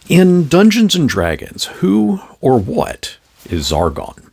In Dungeons & Dragons, who or what is Zargon?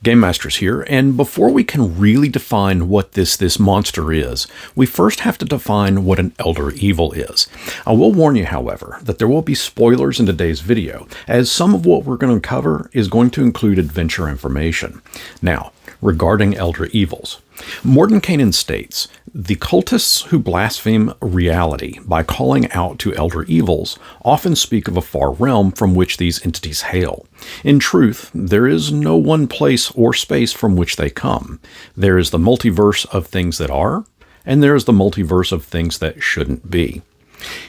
GameMasters here, and before we can really define what this monster is, we first have to define what an Elder Evil is. I will warn you, however, that there will be spoilers in today's video, as some of what we're going to cover is going to include adventure information. Now, regarding Elder Evils, Mordenkainen states, "The cultists who blaspheme reality by calling out to Elder Evils often speak of a far realm from which these entities hail. In truth, there is no one place or space from which they come. There is the multiverse of things that are, and there is the multiverse of things that shouldn't be."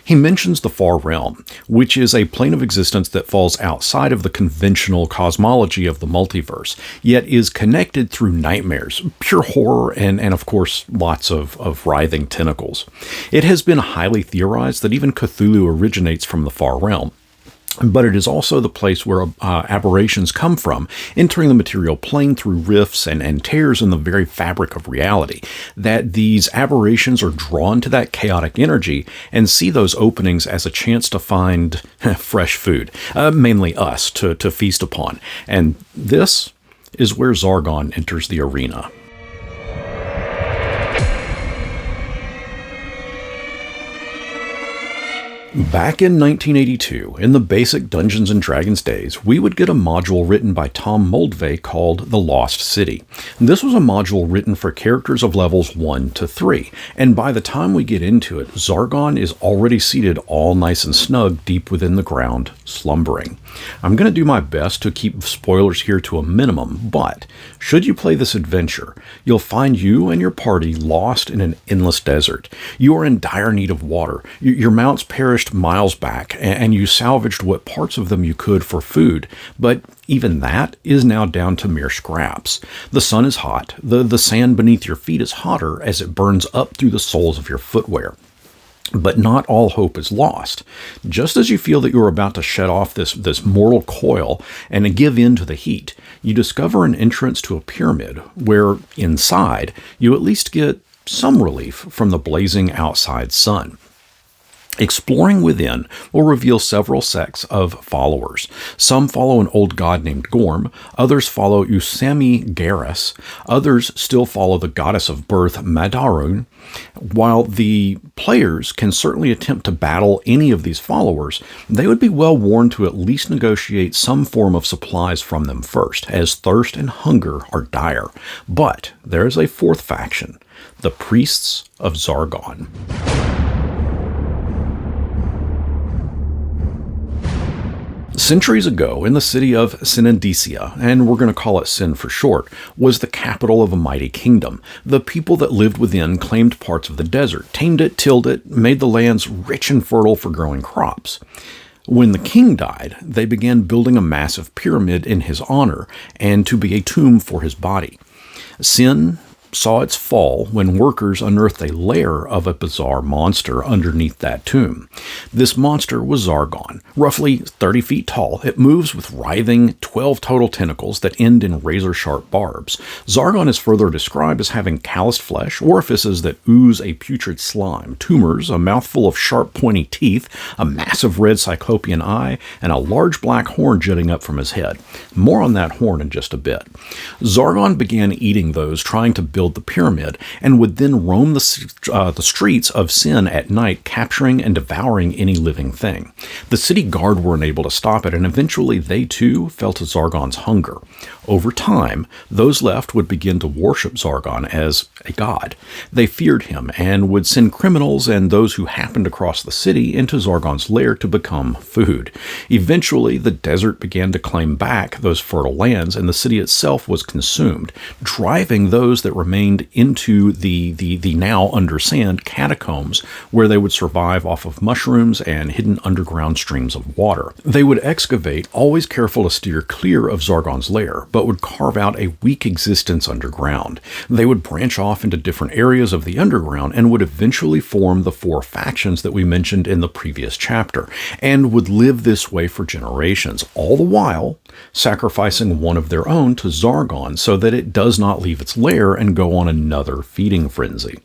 He mentions the far realm, which is a plane of existence that falls outside of the conventional cosmology of the multiverse, yet is connected through nightmares, pure horror, and of course, lots of writhing tentacles. It has been highly theorized that even Cthulhu originates from the far realm. But it is also the place where aberrations come from, entering the material plane through rifts and tears in the very fabric of reality, that these aberrations are drawn to that chaotic energy and see those openings as a chance to find fresh food, mainly us, to feast upon. And this is where Zargon enters the arena. Back in 1982, in the basic Dungeons & Dragons days, we would get a module written by Tom Moldvay called The Lost City. This was a module written for characters of levels 1 to 3, and by the time we get into it, Zargon is already seated all nice and snug deep within the ground, slumbering. I'm going to do my best to keep spoilers here to a minimum, but should you play this adventure, you'll find you and your party lost in an endless desert. You are in dire need of water. Your mounts perished miles back, and you salvaged what parts of them you could for food, but even that is now down to mere scraps. The sun is hot, the sand beneath your feet is hotter as it burns up through the soles of your footwear. But not all hope is lost. Just as you feel that you're about to shed off this mortal coil and give in to the heat, you discover an entrance to a pyramid where, inside, you at least get some relief from the blazing outside sun. Exploring within will reveal several sects of followers. Some follow an old god named Gorm, others follow Usami Garis, others still follow the goddess of birth Madarun. While the players can certainly attempt to battle any of these followers, they would be well warned to at least negotiate some form of supplies from them first, as thirst and hunger are dire. But there is a fourth faction, the Priests of Zargon. Centuries ago, in the city of Cynidicea, and we're going to call it Cyn for short, was the capital of a mighty kingdom. The people that lived within claimed parts of the desert, tamed it, tilled it, made the lands rich and fertile for growing crops. When the king died, they began building a massive pyramid in his honor, and to be a tomb for his body. Cyn saw its fall when workers unearthed a lair of a bizarre monster underneath that tomb. This monster was Zargon, roughly 30 feet tall. It moves with writhing 12 total tentacles that end in razor-sharp barbs. Zargon is further described as having calloused flesh, orifices that ooze a putrid slime, tumors, a mouthful of sharp, pointy teeth, a massive red cyclopean eye, and a large black horn jutting up from his head. More on that horn in just a bit. Zargon began eating those trying to build the pyramid, and would then roam the streets of Cyn at night, capturing and devouring any living thing. The city guard were unable to stop it, and eventually they too fell to Zargon's hunger. Over time, those left would begin to worship Zargon as a god. They feared him and would send criminals and those who happened to cross the city into Zargon's lair to become food. Eventually, the desert began to claim back those fertile lands, and the city itself was consumed, driving those that remained into the now under sand catacombs, where they would survive off of mushrooms and hidden underground streams of water. They would excavate, always careful to steer clear of Zargon's lair, but would carve out a weak existence underground. They would branch off into different areas of the underground and would eventually form the four factions that we mentioned in the previous chapter, and would live this way for generations, all the while sacrificing one of their own to Zargon so that it does not leave its lair and go on another feeding frenzy.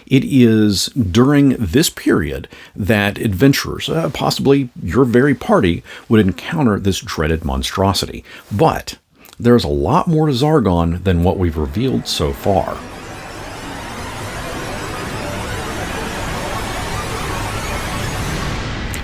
It is during this period that adventurers, possibly your very party, would encounter this dreaded monstrosity. But there's a lot more to Zargon than what we've revealed so far.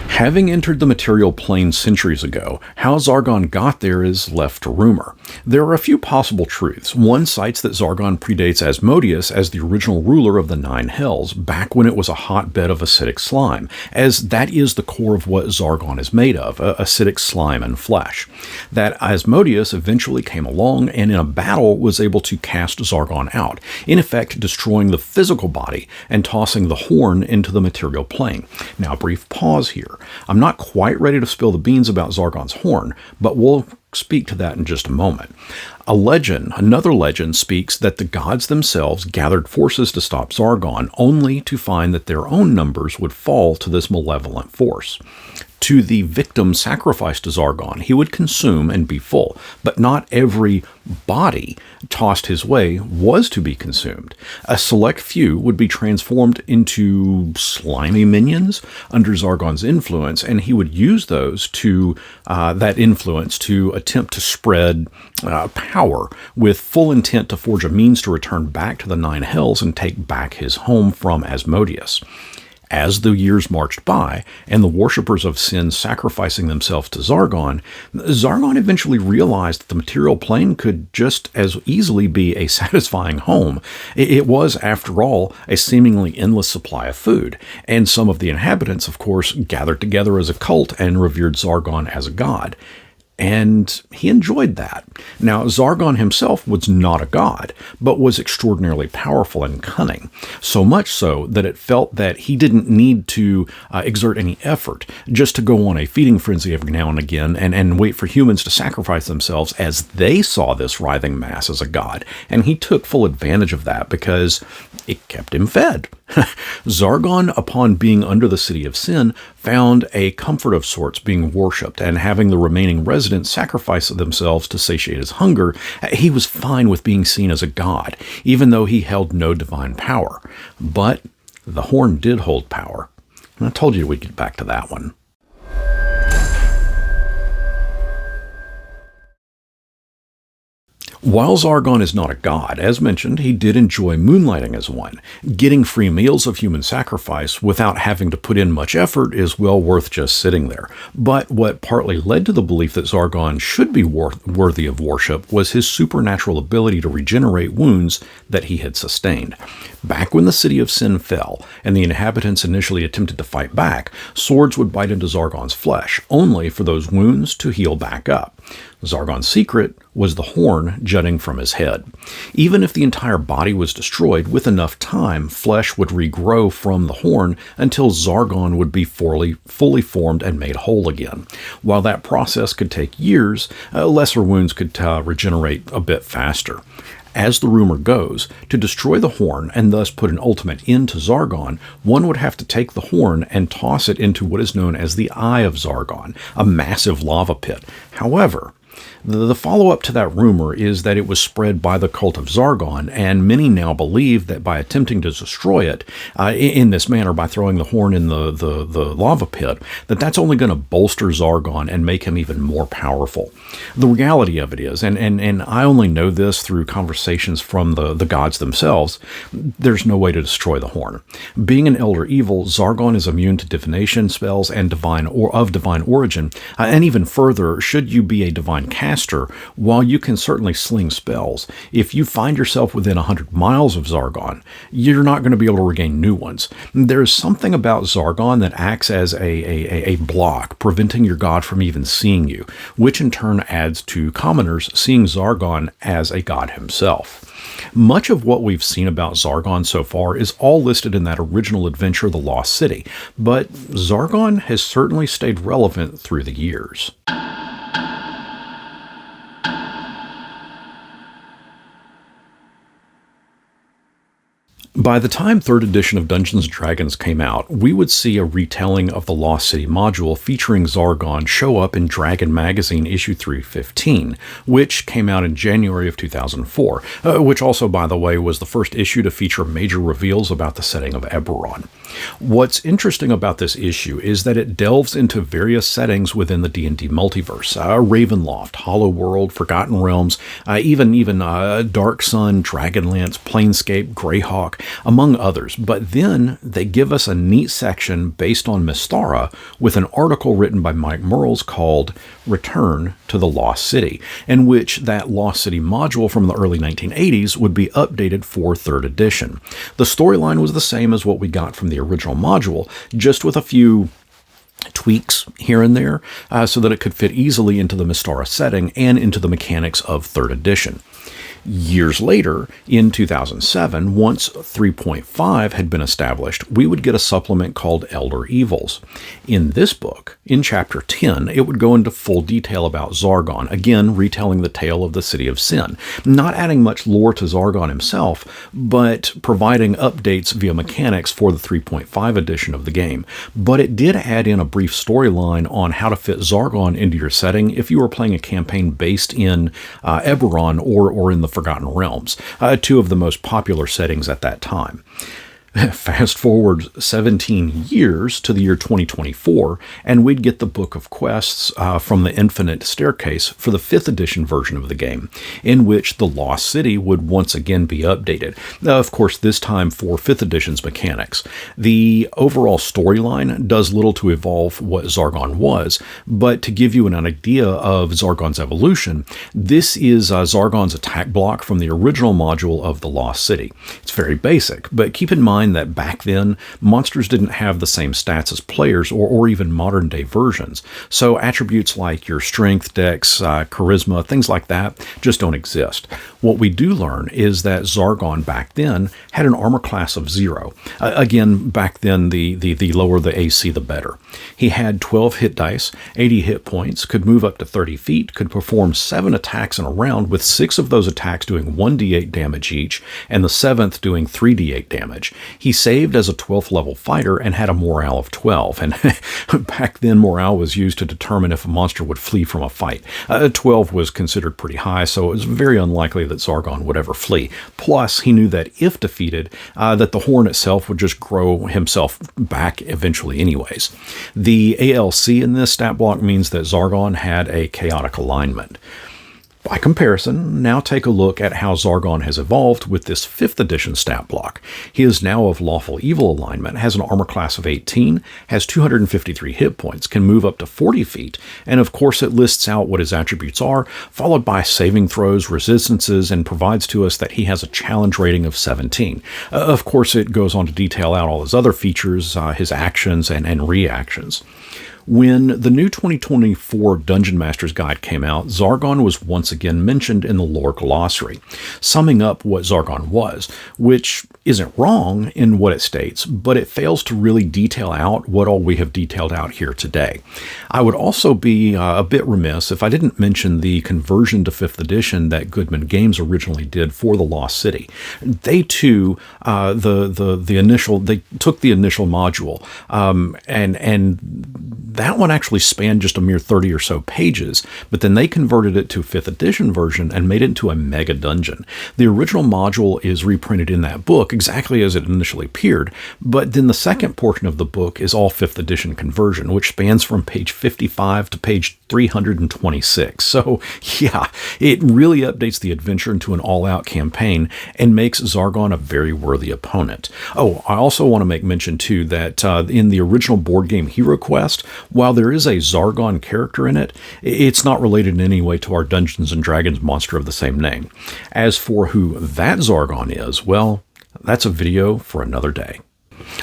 Having entered the material plane centuries ago, how Zargon got there is left to rumor. There are a few possible truths. One cites that Zargon predates Asmodeus as the original ruler of the Nine Hells, back when it was a hotbed of acidic slime, as that is the core of what Zargon is made of, acidic slime and flesh. That Asmodeus eventually came along and in a battle was able to cast Zargon out, in effect destroying the physical body and tossing the horn into the material plane. Now, a brief pause here. I'm not quite ready to spill the beans about Zargon's horn, but we'll speak to that in just a moment. Another legend speaks that the gods themselves gathered forces to stop Zargon, only to find that their own numbers would fall to this malevolent force. To the victim sacrificed to Zargon, he would consume and be full, but not every body tossed his way was to be consumed. A select few would be transformed into slimy minions under Zargon's influence, and he would use that influence to attempt to spread power with full intent to forge a means to return back to the Nine Hells and take back his home from Asmodeus. As the years marched by, and the worshippers of sin sacrificing themselves to Zargon, Zargon eventually realized that the material plane could just as easily be a satisfying home. It was, after all, a seemingly endless supply of food, and some of the inhabitants, of course, gathered together as a cult and revered Zargon as a god. And he enjoyed that. Now, Zargon himself was not a god, but was extraordinarily powerful and cunning, so much so that it felt that he didn't need to exert any effort just to go on a feeding frenzy every now and again and wait for humans to sacrifice themselves, as they saw this writhing mass as a god, and he took full advantage of that because it kept him fed. Zargon, upon being under the city of sin, found a comfort of sorts being worshipped and having the remaining residents sacrifice themselves to satiate his hunger. He was fine with being seen as a god, even though he held no divine power. But the horn did hold power. And I told you we'd get back to that one. While Zargon is not a god, as mentioned, he did enjoy moonlighting as one. Getting free meals of human sacrifice without having to put in much effort is well worth just sitting there. But what partly led to the belief that Zargon should be worthy of worship was his supernatural ability to regenerate wounds that he had sustained. Back when the city of Sin fell, and the inhabitants initially attempted to fight back, swords would bite into Zargon's flesh, only for those wounds to heal back up. Zargon's secret was the horn jutting from his head. Even if the entire body was destroyed, with enough time, flesh would regrow from the horn until Zargon would be fully formed and made whole again. While that process could take years, lesser wounds could regenerate a bit faster. As the rumor goes, to destroy the horn and thus put an ultimate end to Zargon, one would have to take the horn and toss it into what is known as the Eye of Zargon, a massive lava pit. However, the follow-up to that rumor is that it was spread by the cult of Zargon, and many now believe that by attempting to destroy it in this manner, by throwing the horn in the lava pit, that's only going to bolster Zargon and make him even more powerful. The reality of it is, and I only know this through conversations from the gods themselves, there's no way to destroy the horn. Being an elder evil, Zargon is immune to divination spells and divine origin, and even further, should you be a divine caster, while you can certainly sling spells, if you find yourself within 100 miles of Zargon, you're not going to be able to regain new ones. There's something about Zargon that acts as a block, preventing your god from even seeing you, which in turn adds to commoners seeing Zargon as a god himself. Much of what we've seen about Zargon so far is all listed in that original adventure, The Lost City, but Zargon has certainly stayed relevant through the years. By the time 3rd edition of Dungeons & Dragons came out, we would see a retelling of the Lost City module featuring Zargon show up in Dragon Magazine issue 315, which came out in January of 2004, which also, by the way, was the first issue to feature major reveals about the setting of Eberron. What's interesting about this issue is that it delves into various settings within the D&D multiverse, Ravenloft, Hollow World, Forgotten Realms, even Dark Sun, Dragonlance, Planescape, Greyhawk, among others. But then they give us a neat section based on Mystara with an article written by Mike Mearls called Return to the Lost City, in which that Lost City module from the early 1980s would be updated for 3rd edition. The storyline was the same as what we got from the original module, just with a few tweaks here and there so that it could fit easily into the Mystara setting and into the mechanics of 3rd edition. Years later, in 2007, once 3.5 had been established, we would get a supplement called Elder Evils. In this book, in Chapter 10, it would go into full detail about Zargon, again retelling the tale of the City of Sin, not adding much lore to Zargon himself, but providing updates via mechanics for the 3.5 edition of the game. But it did add in a brief storyline on how to fit Zargon into your setting if you were playing a campaign based in Eberron or in the Forgotten Realms, two of the most popular settings at that time. Fast forward 17 years to the year 2024, and we'd get the Book of Quests from the Infinite Staircase for the 5th edition version of the game, in which the Lost City would once again be updated. Of course, this time for 5th edition's mechanics. The overall storyline does little to evolve what Zargon was, but to give you an idea of Zargon's evolution, this is Zargon's attack block from the original module of the Lost City. It's very basic, but keep in mind that back then, monsters didn't have the same stats as players or even modern day versions. So attributes like your strength, dex, charisma, things like that just don't exist. What we do learn is that Zargon back then had an armor class of 0. Again, back then, the lower the AC, the better. He had 12 hit dice, 80 hit points, could move up to 30 feet, could perform 7 attacks in a round, with 6 of those attacks doing 1d8 damage each, and the 7th doing 3d8 damage. He saved as a 12th level fighter and had a morale of 12, and back then morale was used to determine if a monster would flee from a fight. 12 was considered pretty high, so it was very unlikely that Zargon would ever flee. Plus, he knew that if defeated, that the Horn itself would just grow himself back eventually anyways. The ALC in this stat block means that Zargon had a chaotic alignment. By comparison, now take a look at how Zargon has evolved with this 5th edition stat block. He is now of Lawful Evil alignment, has an armor class of 18, has 253 hit points, can move up to 40 feet, and of course it lists out what his attributes are, followed by saving throws, resistances, and provides to us that he has a challenge rating of 17. Of course, it goes on to detail out all his other features, his actions and reactions. When the new 2024 Dungeon Masters Guide came out, Zargon was once again mentioned in the lore glossary, summing up what Zargon was, which isn't wrong in what it states, but it fails to really detail out what all we have detailed out here today. I would also be a bit remiss if I didn't mention the conversion to 5th edition that Goodman Games originally did for the Lost City. They too, they took the initial module, and that one actually spanned just a mere 30 or so pages, but then they converted it to 5th edition version and made it into a mega dungeon. The original module is reprinted in that book exactly as it initially appeared, but then the second portion of the book is all 5th edition conversion, which spans from page 55 to page 326. So yeah, it really updates the adventure into an all-out campaign and makes Zargon a very worthy opponent. Oh, I also want to make mention too that in the original board game Hero Quest, while there is a Zargon character in it, it's not related in any way to our Dungeons & Dragons monster of the same name. As for who that Zargon is, well, that's a video for another day.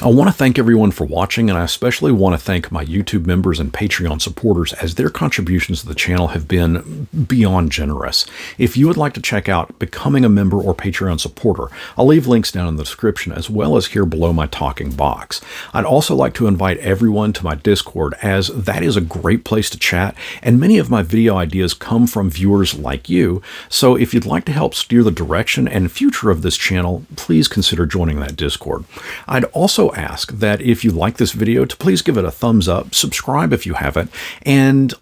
I want to thank everyone for watching, and I especially want to thank my YouTube members and Patreon supporters, as their contributions to the channel have been beyond generous. If you would like to check out becoming a member or Patreon supporter, I'll leave links down in the description as well as here below my talking box. I'd also like to invite everyone to my Discord, as that is a great place to chat, and many of my video ideas come from viewers like you. So if you'd like to help steer the direction and future of this channel, please consider joining that Discord. I'd also ask that if you like this video to please give it a thumbs up, subscribe if you haven't, and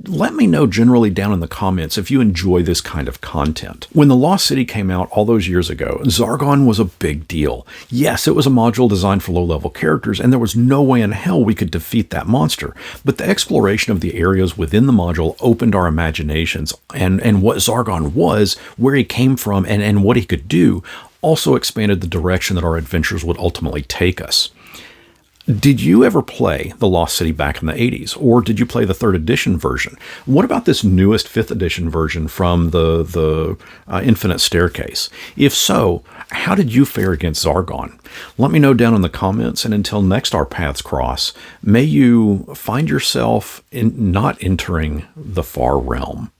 let me know generally down in the comments if you enjoy this kind of content. When The Lost City came out all those years ago, Zargon was a big deal. Yes, it was a module designed for low-level characters, and there was no way in hell we could defeat that monster, but the exploration of the areas within the module opened our imaginations, and what Zargon was, where he came from, and what he could do also expanded the direction that our adventures would ultimately take us. Did you ever play The Lost City back in the 80s, or did you play the 3rd edition version? What about this newest 5th edition version from the Infinite Staircase? If so, how did you fare against Zargon? Let me know down in the comments, and until next our paths cross, may you find yourself not entering the far realm.